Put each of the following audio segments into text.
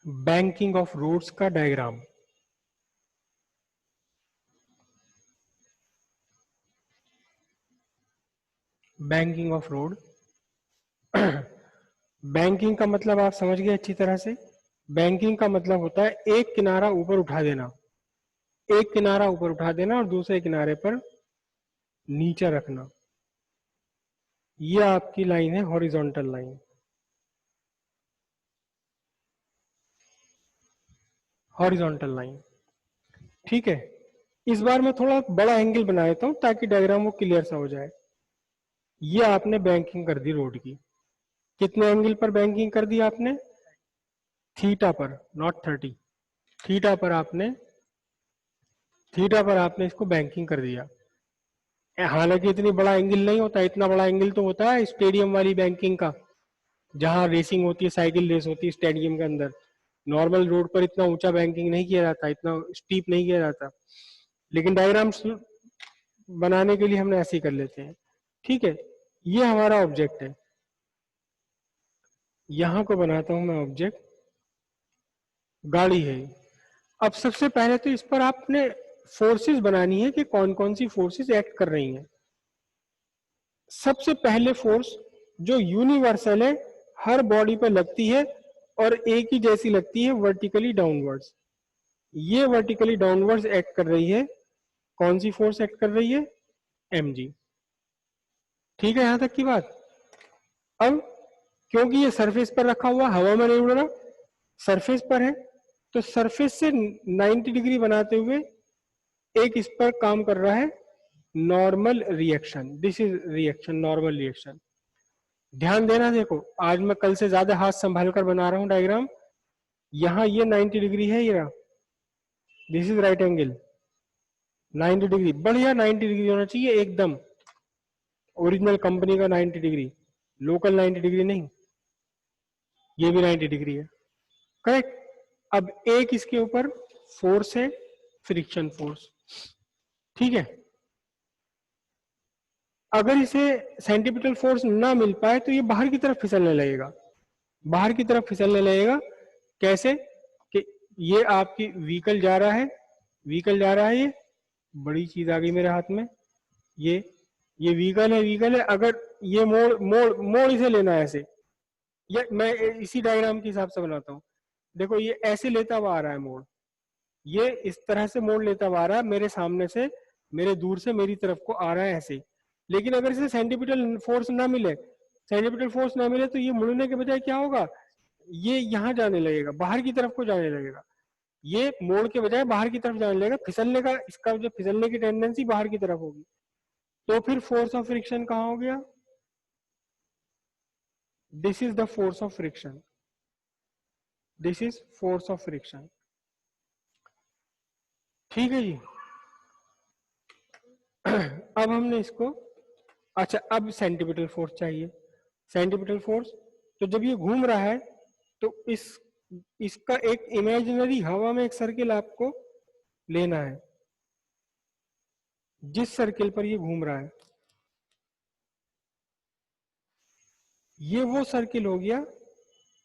Banking of roads का diagram. Banking of road. Banking का मतलब आप समझ गए अच्छी तरह से। बैंकिंग का मतलब होता है एक किनारा ऊपर उठा देना, एक किनारा ऊपर उठा देना और दूसरे किनारे पर नीचे रखना। ये आपकी लाइन है हॉरिजॉन्टल लाइन। हॉरिजॉन्टल लाइन, ठीक है। इस बार मैं थोड़ा बड़ा एंगल बना देता हूं ताकि डायग्राम वो क्लियर सा हो जाए। ये आपने बैंकिंग कर दी रोड की। कितने एंगल पर बैंकिंग कर दी आपने? थीटा पर, नॉट 30। थीटा पर आपने थीटा पर आपने इसको बैंकिंग कर दिया। हालांकि इतनी बड़ा एंगल नहीं होता, इतना बड़ा एंगल तो होता है स्टेडियम वाली बैंकिंग का, जहां रेसिंग होती है, साइकिल रेस होती है स्टेडियम के अंदर। नॉर्मल रोड पर इतना ऊंचा बैंकिंग नहीं किया जाता, इतना स्टीप नहीं किया जाता। लेकिन डायग्राम्स बनाने के लिए हमने ऐसे ही कर लेते हैं, ठीक है। ये हमारा ऑब्जेक्ट है। यहां को बनाता हूं मैं ऑब्जेक्ट, गाड़ी है। अब सबसे पहले तो इस पर आपने फोर्सेस बनानी है कि कौन कौन सी फोर्सेस एक्ट कर रही हैं। सबसे पहले फोर्स जो यूनिवर्सल है, हर बॉडी पर लगती है और एक ही जैसी लगती है, वर्टिकली डाउनवर्ड्स। ये वर्टिकली डाउनवर्ड्स एक्ट कर रही है। कौन सी फोर्स एक्ट कर रही है? mg। ठीक है यहां तक की बात। अब क्योंकि ये सरफेस पर रखा हुआ, हवा में नहीं उड़ रहा, सरफेस पर है, तो सरफेस से 90 डिग्री बनाते हुए एक इस पर काम कर रहा है normal reaction. This is reaction, normal reaction. ध्यान देना, देखो आज मैं कल से ज्यादा हाथ संभाल कर बना रहा हूं डायग्राम। यहां ये 90 डिग्री है, ये this is right angle 90 degree, बढ़िया 90 डिग्री होना चाहिए एकदम, ओरिजिनल कंपनी का 90 डिग्री, लोकल 90 डिग्री नहीं। ये भी 90 डिग्री है, करेक्ट। अब एक इसके ऊपर फोर्स है, फ्रिक्शन फोर्स, ठीक है। अगर इसे सेंटीपिटल फोर्स ना मिल पाए तो ये बाहर की तरफ फिसलने लगेगा, बाहर की तरफ फिसलने लगेगा। कैसे? कि ये आपकी व्हीकल जा रहा है, व्हीकल जा रहा है, ये बड़ी चीज आ गई मेरे हाथ में। ये ये व्हीकल है, व्हीकल है। अगर ये मोड़ मोड़ मोड़ इसे लेना है ऐसे, ये मैं इसी डायग्राम के हिसाब से बनाता हूँ। देखो ये ऐसे लेता हुआ आ रहा है मोड़, ये इस तरह से मोड़ लेता हुआ आ रहा है मेरे सामने से, मेरे दूर से मेरी तरफ को आ रहा है ऐसे। लेकिन अगर इसे सेंटीपिटल फोर्स ना मिले, सेंटीपिटल फोर्स ना मिले तो ये मुड़ने के बजाय क्या होगा, ये यहां जाने लगेगा, बाहर की तरफ को जाने लगेगा। ये मोड़ के बजाय बाहर की तरफ जाने लगेगा, फिसलने का, इसका जो फिसलने की टेंडेंसी बाहर की तरफ होगी। तो फिर फोर्स ऑफ फ्रिक्शन कहां हो गया? This is the force of friction, this is force of friction, ठीक है जी। अब हमने इसको, अच्छा अब सेंटीपिटल फोर्स चाहिए। सेंटीपिटल फोर्स, तो जब ये घूम रहा है तो इसका एक इमेजिनरी हवा में एक सर्किल आपको लेना है, जिस सर्किल पर ये घूम रहा है। ये वो सर्किल हो गया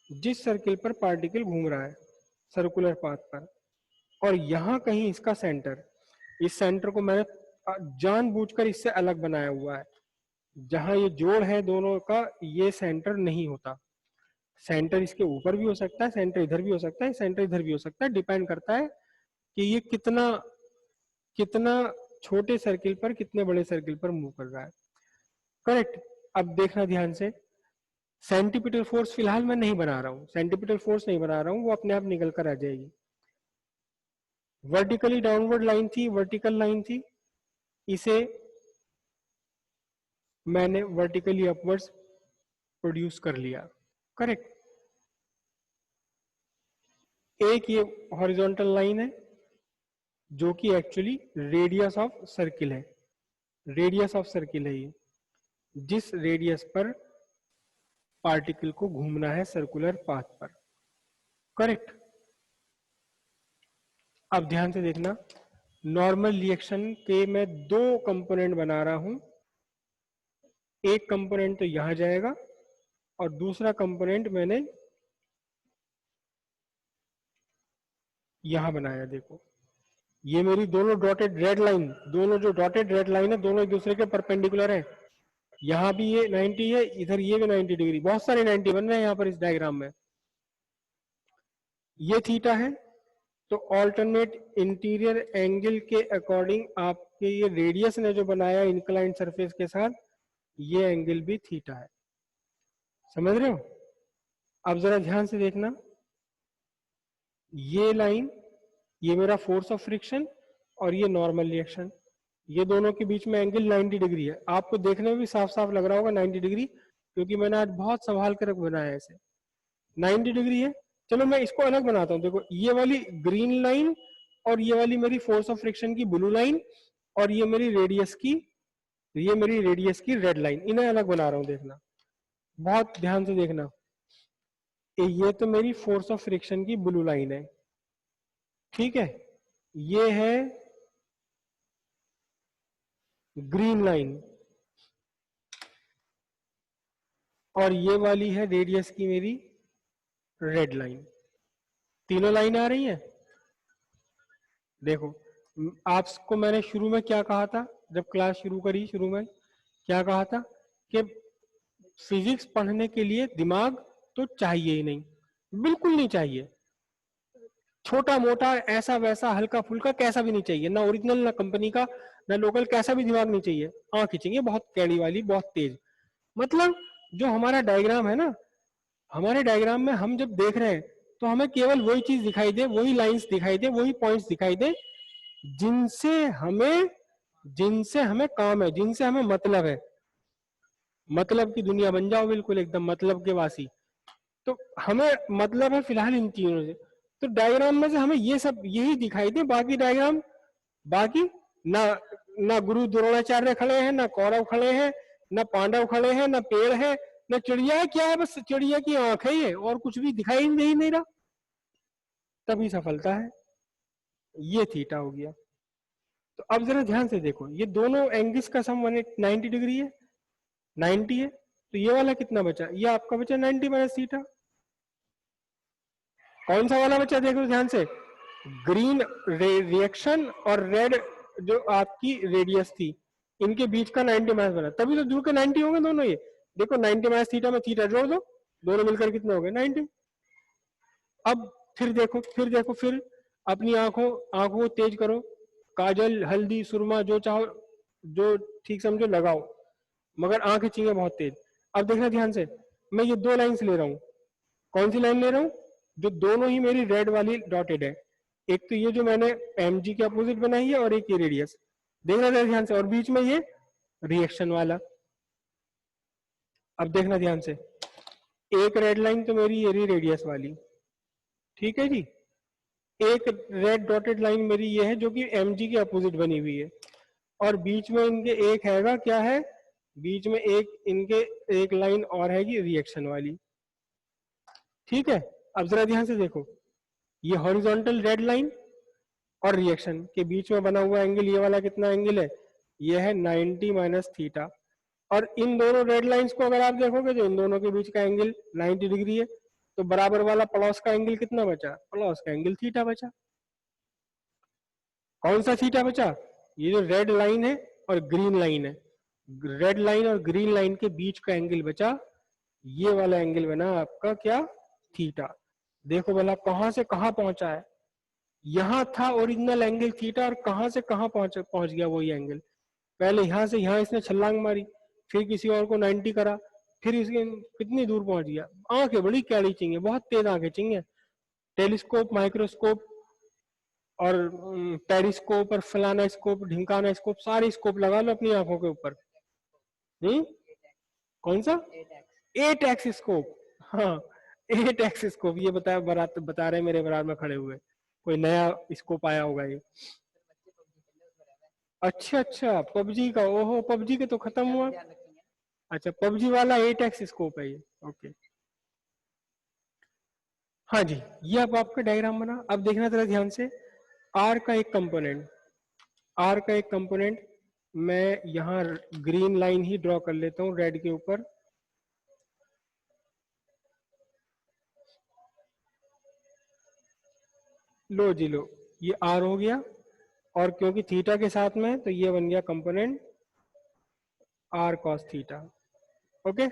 जिस सर्किल पर पार्टिकल घूम रहा है, सर्कुलर पाथ पर। और यहां कहीं इसका सेंटर, इस सेंटर को मैंने जानबूझकर इससे अलग बनाया हुआ है। जहां ये जोड़ है दोनों का, ये सेंटर नहीं होता। सेंटर इसके ऊपर भी हो सकता है, सेंटर इधर भी हो सकता है, सेंटर इधर भी हो सकता है, डिपेंड करता है कि ये कितना कितना छोटे सर्किल पर, कितने बड़े सर्किल पर मूव कर रहा है, करेक्ट। अब देखना ध्यान से, सेंटीपिटल फोर्स फिलहाल मैं नहीं बना रहा हूं, सेंटीपिटल फोर्स नहीं बना रहा हूं, वो अपने आप निकल कर आ जाएगी। वर्टिकली डाउनवर्ड लाइन थी, वर्टिकल लाइन थी, इसे मैंने वर्टिकली अपवर्ड्स प्रोड्यूस कर लिया, करेक्ट। एक ये हॉरिजॉन्टल लाइन है जो कि एक्चुअली रेडियस ऑफ सर्किल है, रेडियस ऑफ सर्किल है ये, जिस रेडियस पर पार्टिकल को घूमना है सर्कुलर पाथ पर, करेक्ट। अब ध्यान से देखना, नॉर्मल रिएक्शन के मैं दो कंपोनेंट बना रहा हूं। एक कंपोनेंट तो यहां जाएगा और दूसरा कंपोनेंट मैंने यहां बनाया देखो, ये मेरी दोनों डॉटेड रेड लाइन, दोनों जो डॉटेड रेड लाइन है दोनों एक दूसरे के परपेंडिकुलर है। यहाँ भी ये 90 है, इधर ये भी 90 डिग्री, बहुत सारे 90 बन रहे हैं यहाँ पर इस डायग्राम में। ये थीटा है, तो ऑल्टरनेट इंटीरियर एंगल के अकॉर्डिंग आपके ये रेडियस ने जो बनाया इंक्लाइंड सरफेस के साथ, ये एंगल भी थीटा है। समझ रहे हो? अब जरा ध्यान से देखना, ये लाइन, ये मेरा फोर्स ऑफ फ्रिक्शन और ये नॉर्मल रिएक्शन, ये दोनों के बीच में एंगल 90 डिग्री है। आपको देखने में भी साफ साफ लग रहा होगा 90 डिग्री, क्योंकि मैंने आज बहुत संभाल कर बनाया है इसे। 90 डिग्री है। चलो मैं इसको अलग बनाता हूं, देखो ये वाली ग्रीन लाइन और ये वाली मेरी फोर्स ऑफ फ्रिक्शन की ब्लू लाइन और ये मेरी रेडियस की रेड लाइन, इन्हें अलग बना रहा हूं। देखना, बहुत ध्यान से देखना, ये तो मेरी फोर्स ऑफ फ्रिक्शन की ब्लू लाइन है, ठीक है, ये है ग्रीन लाइन और ये वाली है रेडियस की मेरी रेड लाइन। तीनों लाइन आ रही है। देखो, आपको मैंने शुरू में क्या कहा था, जब क्लास शुरू करी, शुरू में क्या कहा था कि फिजिक्स पढ़ने के लिए दिमाग तो चाहिए ही नहीं, बिल्कुल नहीं चाहिए। छोटा मोटा ऐसा वैसा हल्का फुल्का कैसा भी नहीं चाहिए, ना ओरिजिनल ना कंपनी का ना लोकल, कैसा भी दिमाग नहीं चाहिए। आंख चाहिए बहुत कैड़ी वाली, बहुत तेज। मतलब जो हमारा डायग्राम है ना, हमारे डायग्राम में हम जब देख रहे हैं तो हमें केवल वही चीज दिखाई दे, वही लाइंस दिखाई दे, वही पॉइंट्स दिखाई दे जिनसे हमें काम है, जिनसे हमें मतलब है। मतलब की दुनिया बन जाओ, बिल्कुल एकदम मतलब के वासी। तो हमें मतलब है फिलहाल इन चीजों से, तो डायग्राम में से हमें ये सब यही दिखाई दे, बाकी डायग्राम, बाकी ना, ना गुरु द्रोणाचार्य खड़े हैं, ना कौरव खड़े हैं, ना पांडव खड़े हैं, ना पेड़ है, ना चिड़िया है। क्या है? बस चिड़िया की आंख है ये, और कुछ भी दिखाई नहीं रहा। तभी सफलता है। ये थीटा हो गया। तो अब जरा ध्यान से देखो, ये दोनों एंगल्स का सम 190 डिग्री है, 90 है, तो ये वाला कितना बचा? ये आपका बचा 90 माइनस थीटा। कौन सा वाला बचा देखो ध्यान से, ग्रीन रिएक्शन और रेड जो आपकी रेडियस थी, इनके बीच का 90 माइनस बना, तभी तो दूर के 90 होंगे दोनों। ये देखो 90 माइनस थीटा में थीटा जोड़ दो, दोनों मिलकर कितने हो गए? 90। अब फिर अपनी आंखों को तेज करो, काजल हल्दी सुरमा जो चाहो, जो ठीक समझो लगाओ, मगर आंखें चाहिए बहुत तेज। अब देखना ध्यान से, मैं ये दो लाइंस ले रहा हूं। कौन सी लाइन ले रहा हूं? जो दोनों ही मेरी रेड वाली डॉटेड है। एक तो ये जो मैंने एम जी के अपोजिट बनाई है और एक ये रेडियस। देखना जरा ध्यान से, और बीच में ये रिएक्शन वाला। अब देखना ध्यान से, एक रेड लाइन तो मेरी ये रही रेडियस वाली, ठीक है जी। एक रेड डॉटेड लाइन मेरी ये है जो कि एम जी के अपोजिट बनी हुई है, और बीच में इनके एक हैगा, क्या है? बीच में एक इनके एक लाइन और हैगी रिएक्शन वाली, ठीक है। अब जरा ध्यान से देखो, ये हॉरिजॉन्टल रेड लाइन और रिएक्शन के बीच में बना हुआ एंगल, ये वाला कितना एंगल है? ये है 90 माइनस थीटा। और इन दोनों रेड लाइंस को अगर आप देखोगे, जो इन दोनों के बीच का एंगल 90 डिग्री है, तो बराबर वाला पड़ोस का एंगल कितना बचा? पड़ोस का एंगल थीटा बचा। कौन सा थीटा बचा? ये जो रेड लाइन है और ग्रीन लाइन है, रेड लाइन और ग्रीन लाइन के बीच का एंगल बचा, ये वाला एंगल बना आपका क्या? थीटा। देखो भला कहां से कहां पहुंचा है। यहां था ओरिजिनल एंगल थीटा, और कहां से कहां पहुंच गया वही एंगल। पहले यहां से यहां इसने छलांग मारी, फिर किसी और को 90 करा, फिर इसके कितनी दूर पहुंच गया। आंखें बड़ी कैड़ी चाहिए, बहुत तेज आंखें चाहिए। टेलीस्कोप, माइक्रोस्कोप और पेरिस्कोप और फलाना स्कोप ढिमकाना स्कोप, सारे स्कोप लगा लो अपनी आंखों के ऊपर। हम्म, कौन सा? 8x स्कोप, हाँ 8x स्कोप। ये बता रहे मेरे बराबर में खड़े हुए, कोई नया स्कोप आया होगा ये। अच्छा अच्छा, पबजी का, ओहो पबजी के तो खत्म हुआ। अच्छा, पबजी वाला 8x स्कोप है ये, ओके। हाँ जी, ये अब आपका डायग्राम बना। अब देखना जरा ध्यान से, आर का एक कंपोनेंट, आर का एक कंपोनेंट मैं यहाँ ग्रीन लाइन ही ड्रॉ कर लेता हूँ रेड के ऊपर। लो जी लो, ये आर हो गया, और क्योंकि थीटा के साथ में है तो ये बन गया component R cos theta. Okay,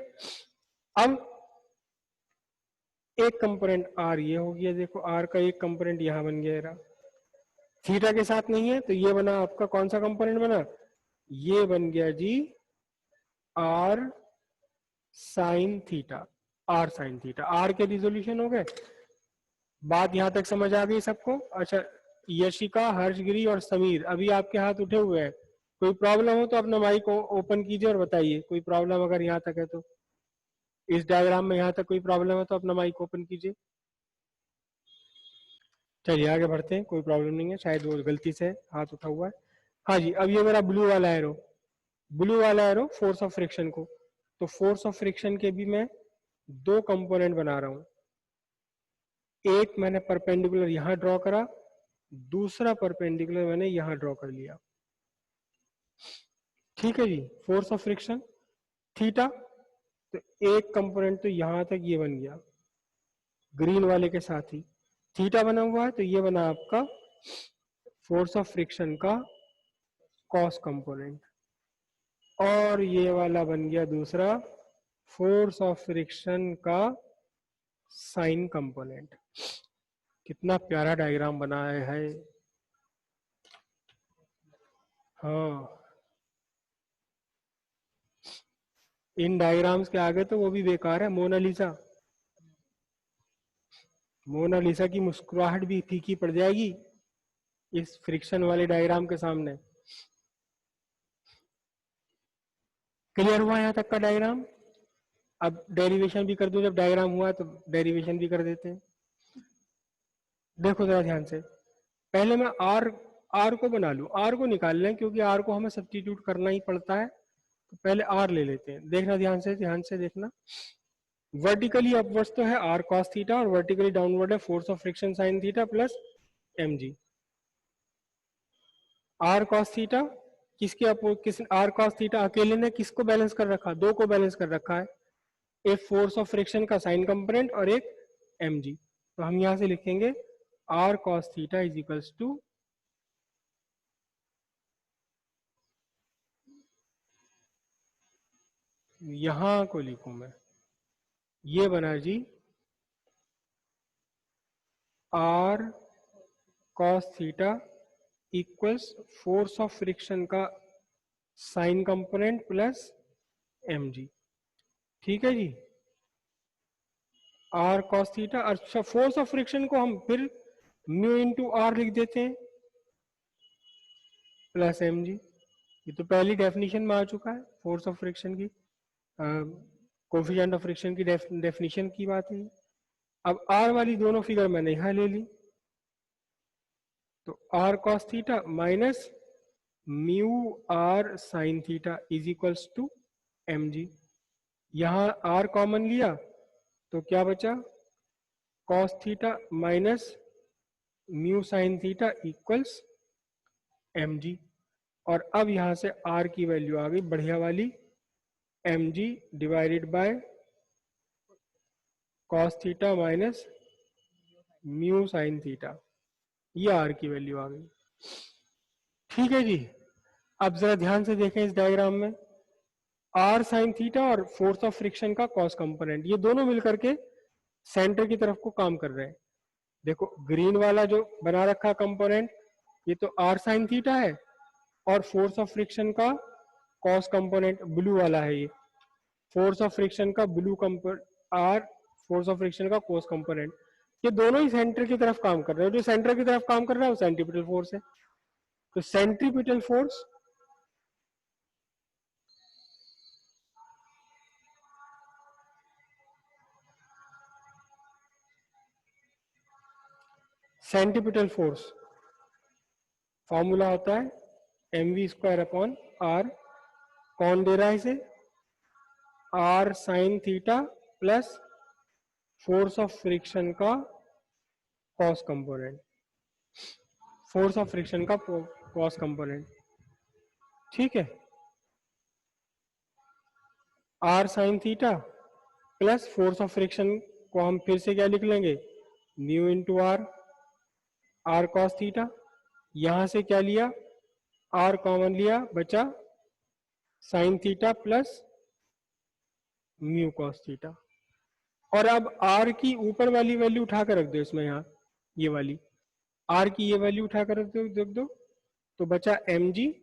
अब एक कंपोनेंट आर ये हो गया, देखो आर का एक कंपोनेंट यहां बन गया रहा, थीटा के साथ नहीं है तो ये बना आपका कौन सा कंपोनेंट बना, ये बन गया g r sine theta. R sine theta, r के रिजोल्यूशन हो गए। बात यहां तक समझ आ गई सबको? अच्छा, यशिका, हर्षगिरी और समीर अभी आपके हाथ उठे हुए हैं, कोई प्रॉब्लम हो तो अपना माइक ओपन कीजिए और बताइए, कोई प्रॉब्लम अगर यहाँ तक है तो। इस डायग्राम में यहाँ तक कोई प्रॉब्लम है तो अपना माइक ओपन कीजिए। चलिए आगे बढ़ते हैं, कोई प्रॉब्लम नहीं है, शायद वो गलती से हाथ उठा हुआ है। हाँ जी, अब ये मेरा ब्लू वाला एरो, ब्लू वाला एरो फोर्स ऑफ फ्रिक्शन को, तो फोर्स ऑफ फ्रिक्शन के भी मैं दो कंपोनेंट बना रहा हूं। एक मैंने परपेंडिकुलर यहां ड्रॉ करा, दूसरा परपेंडिकुलर मैंने यहां ड्रॉ कर लिया। ठीक है जी, फोर्स ऑफ फ्रिक्शन थीटा, तो एक कंपोनेंट तो यहां तक ये बन गया ग्रीन वाले के साथ ही, थीटा बना हुआ है तो ये बना आपका फोर्स ऑफ फ्रिक्शन का कॉस कंपोनेंट, और ये वाला बन गया दूसरा फोर्स ऑफ फ्रिक्शन का साइन कंपोनेंट। कितना प्यारा डायग्राम बनाया है। हाँ, इन डायग्राम्स के आगे तो वो भी बेकार है, मोनालिसा, मोनालिसा की मुस्कुराहट भी फीकी पड़ जाएगी इस फ्रिक्शन वाले डायग्राम के सामने। क्लियर हुआ यहाँ तक का डायग्राम? अब डेरिवेशन भी कर दो, जब डायग्राम हुआ तो डेरिवेशन भी कर देते हैं। देखो जरा ध्यान से, पहले मैं आर आर को बना लूं, आर को निकाल लें क्योंकि आर को हमें सब्स्टिट्यूट करना ही पड़ता है, तो पहले आर ले लेते हैं। देखना ध्यान से देखना, वर्टिकली अपवर्ड्स तो है आर कॉस थीटा, और वर्टिकली डाउनवर्ड है force of friction sine theta plus m g. Are cos theta किसके किस आर कॉस थीटा अकेले ने किसको बैलेंस कर रखा, दो को बैलेंस कर रखा है, एक फोर्स ऑफ फ्रिक्शन का साइन कंपोनेंट और एक एम जी। तो हम यहां से लिखेंगे r cos theta is equals to, यहां को लिखूं मैं, ये बना g are cos theta equals force of friction का sine component plus m g. ठीक है जी, आर कॉस थीटा, अच्छा फोर्स ऑफ फ्रिक्शन को हम फिर म्यू इंटू आर लिख देते हैं प्लस एम जी। ये तो पहली डेफिनेशन में आ चुका है फोर्स ऑफ फ्रिक्शन की, कोफिशिएंट ऑफ फ्रिक्शन की डेफिनेशन की बात है। अब आर वाली दोनों फिगर मैंने यहां ले ली, तो R cos theta minus mu R sine theta is equals to m g. यहां आर कॉमन लिया तो क्या बचा, cos theta minus mu sine theta equals m g. और अब यहां से आर की वैल्यू आ गई बढ़िया वाली, m g divided by cos theta minus mu sine theta, ये आर की वैल्यू आ गई। ठीक है जी, अब जरा ध्यान से देखें इस डायग्राम में, आर साइन थीटा और फोर्स ऑफ फ्रिक्शन का कॉस कंपोनेंट, ये दोनों मिलकर के सेंटर की तरफ को काम कर रहे हैं। देखो ग्रीन वाला जो बना रखा कंपोनेंट, ये तो आर साइन थीटा है, और फोर्स ऑफ फ्रिक्शन का कॉस कंपोनेंट ब्लू वाला है, ये फोर्स ऑफ फ्रिक्शन का blue component R, force of friction का कॉस कंपोनेंट, ये दोनों ही सेंटर की तरफ काम कर रहे हैं। जो सेंटर की तरफ काम कर रहा है वो सेंट्रीपिटल फोर्स है, तो centripetal force centripetal force formula होता है m v square upon r, कौन दे रहा है इसे, r sine theta plus force of friction का cos component, force of friction का कॉस कंपोनेंट। ठीक है, r sine theta plus force of friction को हम फिर से क्या लिख लेंगे, mu into r, r cos theta, यहां से क्या लिया, आर कॉमन लिया, बचा sine theta plus mu cos theta. और अब आर की ऊपर वाली वैल्यू उठाकर रख दो इसमें, यहां ये वाली आर की ये वैल्यू उठाकर रख दो, तो बचा m g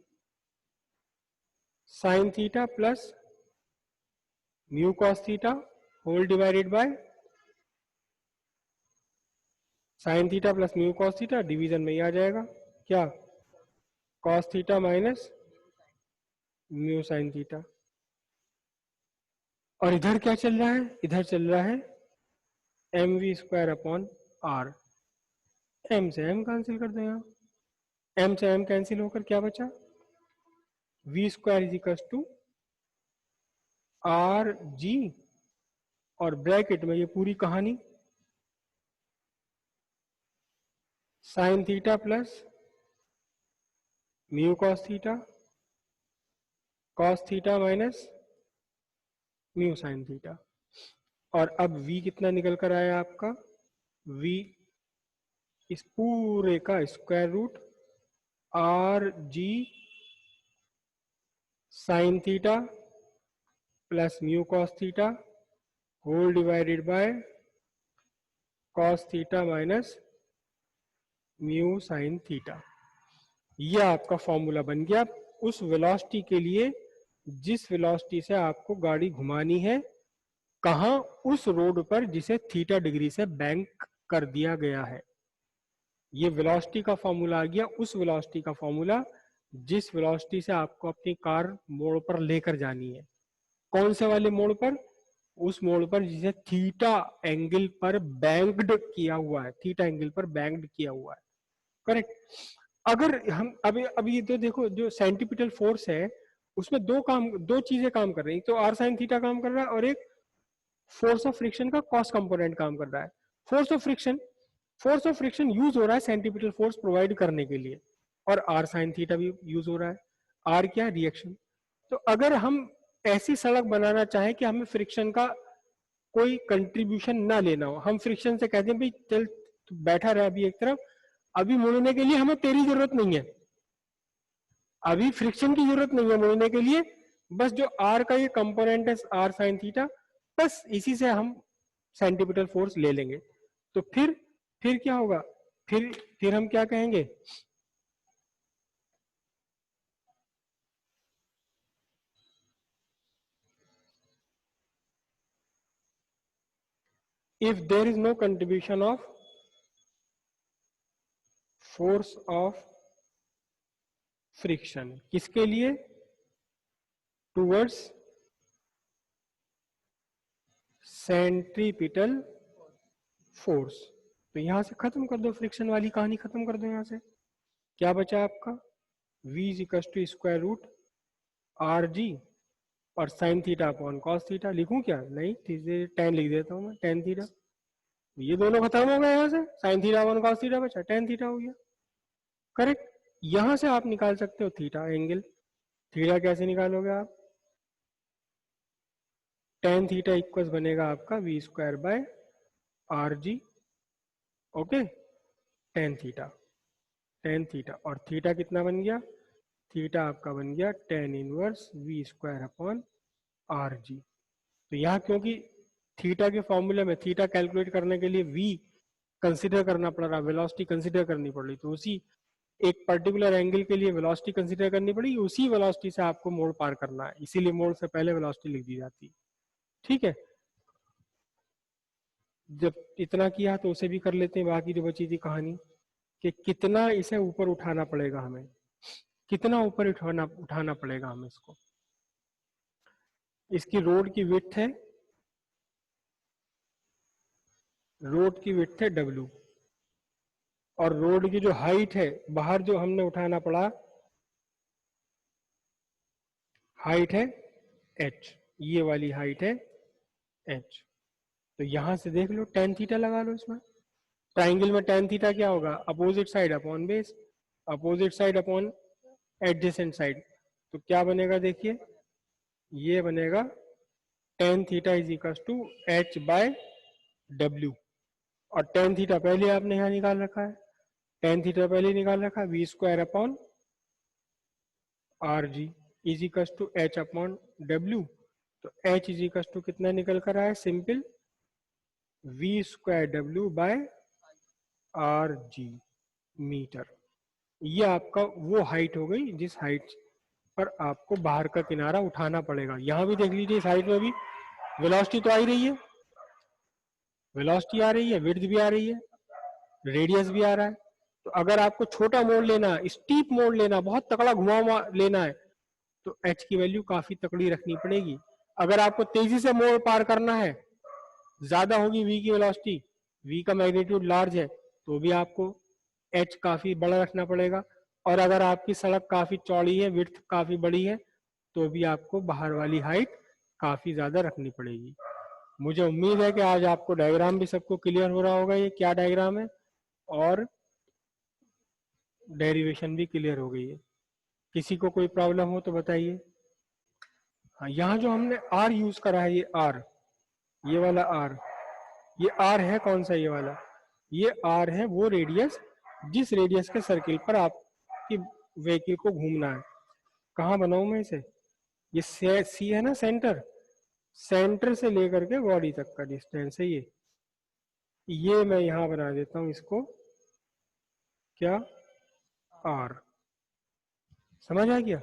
sine theta plus mu cos theta whole divided by sine theta plus mu cos theta, division में ही आ जाएगा क्या, cos theta minus mu sine theta. और इधर क्या चल रहा है, इधर चल रहा है m v square upon R. M से एम कैंसिल कर दो, यहाँ एम से एम कैंसिल होकर क्या बचा, v square is equal to R g, और ब्रैकेट में ये पूरी कहानी sine theta plus mu cos theta, cos theta minus mu sine theta. और अब v कितना निकल कर आया आपका, v इस पूरे का square root are g sine theta plus mu cos theta whole divided by cos theta minus mu sine theta. यह आपका फॉर्मूला बन गया उस वेलोसिटी के लिए जिस वेलोसिटी से आपको गाड़ी घुमानी है, कहां, उस रोड पर जिसे थीटा डिग्री से बैंक कर दिया गया है। ये वेलोसिटी का फॉर्मूला आ गया, उस वेलोसिटी का फॉर्मूला जिस वेलोसिटी से आपको अपनी कार मोड़ पर लेकर जानी है। कौन से वाले मोड़ पर, उस मोड़ पर जिसे थीटा एंगल पर बैंक्ड किया हुआ है, थीटा एंगल पर बैंक्ड किया हुआ है, करेक्ट। अगर हम अभी तो देखो जो सेंटीपिटल फोर्स है उसमें दो चीजें काम कर रही हैं, तो आर साइन थीटा काम कर रहा है और एक फोर्स ऑफ फ्रिक्शन का कॉस कंपोनेंट काम कर रहा है। फोर्स ऑफ फ्रिक्शन यूज हो रहा है सेंटीपिटल फोर्स प्रोवाइड करने के लिए, और आर साइन थीटा भी यूज हो रहा है। आर क्या, रिएक्शन। तो अगर हम ऐसी सड़क बनाना चाहें कि हमें फ्रिक्शन का कोई कंट्रीब्यूशन ना लेना हो, हम फ्रिक्शन से कहते हैं भाई चल तू बैठा रहे अभी एक तरफ, अभी मुड़ने के लिए हमें तेरी जरूरत नहीं है, अभी फ्रिक्शन की जरूरत नहीं है मुड़ने के लिए, बस जो आर का ये कंपोनेंट है आर साइन थीटा, बस इसी से हम सेंटीपिटल फोर्स ले लेंगे। तो फिर क्या होगा, फिर हम क्या कहेंगे, if there is no contribution of force of friction, किसके लिए, टूवर्ड्स सेंट्रीपिटल फोर्स। तो यहां से खत्म कर दो, फ्रिक्शन वाली कहानी खत्म कर दो। यहां से क्या बचा आपका, v is equal to square root are g और sine theta upon cos theta. लिखूं क्या, नहीं टेन लिख देता हूं मैं, टेन थीटा। ये दोनों खत्म हो गए, यहाँ से sign theta upon cos theta बचा, टेन थीटा हो गया, करेक्ट। यहां से आप निकाल सकते हो थीटा एंगल। थीटा कैसे निकालोगे आप, टेन थीटा इक्वल बनेगा आपका v square by R g, okay, tan theta, tan theta. और थीटा कितना बन गया, थीटा आपका बन गया tan inverse v square upon R g. तो यहाँ क्योंकि थीटा के फॉर्मूले में थीटा कैलकुलेट करने के लिए वी कंसिडर करना पड़ रहा, वेलोसिटी कंसिडर करनी पड़ रही, तो उसी एक पर्टिकुलर एंगल के लिए वेलोसिटी कंसिडर करनी पड़ी, उसी वेलोसिटी से आपको मोड़ पार करना है, इसीलिए मोड़ से पहले वेलोसिटी लिख दी जाती है, ठीक है। जब इतना किया तो उसे भी कर लेते हैं, बाकी जो बची थी कहानी कि कितना इसे ऊपर उठाना पड़ेगा हमें, कितना ऊपर उठाना पड़ेगा हमें इसको। इसकी रोड की विड्थ है, रोड की विड्थ है W, और रोड की जो हाइट है बाहर जो हमने उठाना पड़ा, हाइट है H, ये वाली हाइट है H। तो यहां से देख लो टेन थीटा लगा लो इसमें, ट्राइंगल में टेन थीटा क्या होगा, opposite side upon base, opposite side upon adjacent side. तो क्या बनेगा देखिए, ये बनेगा tan theta is equal to H by W, और टेन थीटा पहले आपने यहाँ निकाल रखा है, tan थीटा पहले निकाल रखा, v square upon R g is equal to H upon W. तो एच इज इक्वल टू कितना निकल कर आया, simple v square W by R g metre. ये आपका वो हाइट हो गई जिस हाइट पर आपको बाहर का किनारा उठाना पड़ेगा। यहां भी देख लीजिए, इस हाइट में भी वेलोसिटी तो आ ही रही है, वेलोसिटी आ रही है, विड्थ भी आ रही है, रेडियस भी आ रहा है। तो अगर आपको छोटा मोड़ लेना है, स्टीप मोड़ लेना, बहुत तकड़ा घुमाव लेना है, तो एच की वैल्यू काफी तकड़ी रखनी पड़ेगी। अगर आपको तेजी से मोड़ पार करना है, ज्यादा होगी वी की वेलोसिटी, वी का मैग्नीट्यूड लार्ज है, तो भी आपको एच काफी बड़ा रखना पड़ेगा। और अगर आपकी सड़क काफी चौड़ी है, विड्थ काफी बड़ी है, तो भी आपको बाहर वाली हाइट काफी ज्यादा रखनी पड़ेगी। मुझे उम्मीद है कि आज आपको डायग्राम भी सबको क्लियर हो रहा होगा, ये क्या डायग्राम है, और डेरिवेशन भी क्लियर हो गई है। किसी को कोई प्रॉब्लम हो तो बताइए। हाँ, यहाँ जो हमने आर यूज करा है, ये आर, ये वाला आर, ये आर है कौन सा, ये वाला, ये आर है वो रेडियस जिस रेडियस के सर्किल पर आपकी व्हीकल को घूमना है। कहाँ बनाऊं मैं इसे, ये सी है ना सेंटर, सेंटर से लेकर के बॉडी तक का डिस्टेंस है ये मैं यहां बना देता हूं इसको, क्या, आर। समझ आ गया।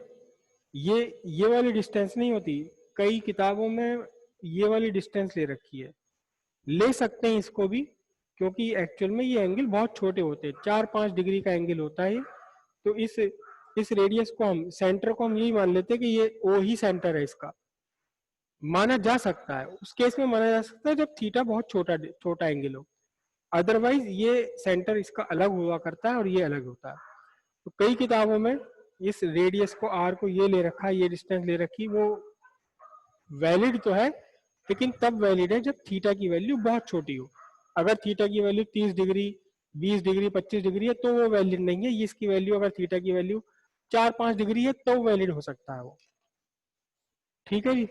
ये वाली डिस्टेंस नहीं होती, कई किताबों में ये वाली डिस्टेंस ले रखी है, ले सकते हैं इसको भी, क्योंकि एक्चुअल में ये एंगल बहुत छोटे होते हैं, 4-5 डिग्री का एंगल होता है। तो इस रेडियस को हम, सेंटर को हम यही मान लेते हैं कि ये ओ ही सेंटर है, इसका माना जा सकता है। उस केस में माना जा सकता है जब थीटा बहुत छोटा छोटा एंगल हो, अदरवाइज ये सेंटर इसका अलग हुआ करता है और ये अलग होता है। तो कई किताबों में इस रेडियस को आर को ये ले रखा है, ये डिस्टेंस ले रखी, वो वैलिड तो है, लेकिन तब वैलिड है जब थीटा की वैल्यू बहुत छोटी हो। अगर थीटा की वैल्यू 30 डिग्री, 20 डिग्री, 25 डिग्री है, तो वो वैलिड नहीं है। इसकी वैल्यू, अगर थीटा की वैल्यू 4-5 डिग्री है, तो वैलिड हो सकता है वो। ठीक है जी।